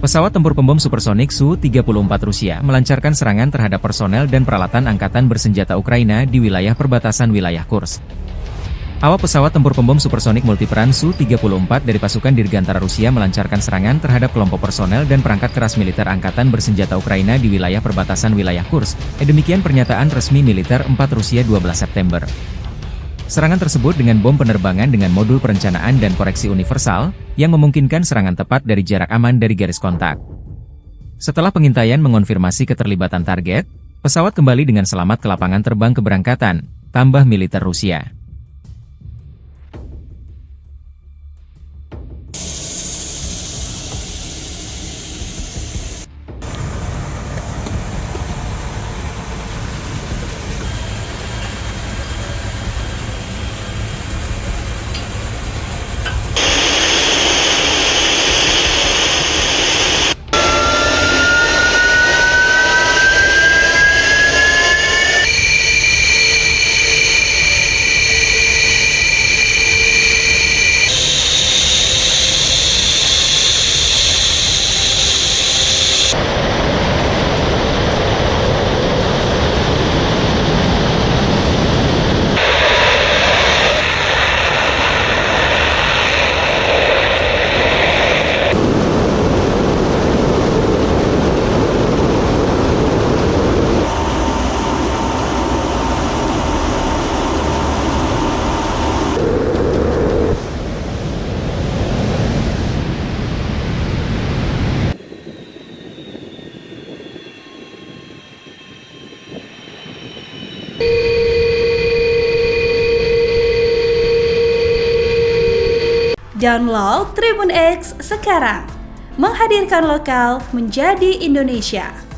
Pesawat tempur pembom supersonik Su-34 Rusia melancarkan serangan terhadap personel dan peralatan angkatan bersenjata Ukraina di wilayah perbatasan wilayah Kursk. Awak pesawat tempur pembom supersonik multiperan Su-34 dari pasukan Dirgantara Rusia melancarkan serangan terhadap kelompok personel dan perangkat keras militer angkatan bersenjata Ukraina di wilayah perbatasan wilayah Kursk. Demikian pernyataan resmi militer 4 Rusia 12 September. Serangan tersebut dengan bom penerbangan dengan modul perencanaan dan koreksi universal, yang memungkinkan serangan tepat dari jarak aman dari garis kontak. Setelah pengintaian mengonfirmasi keterlibatan target, pesawat kembali dengan selamat ke lapangan terbang keberangkatan, tambah militer Rusia. Download Tribun X sekarang, menghadirkan lokal menjadi Indonesia.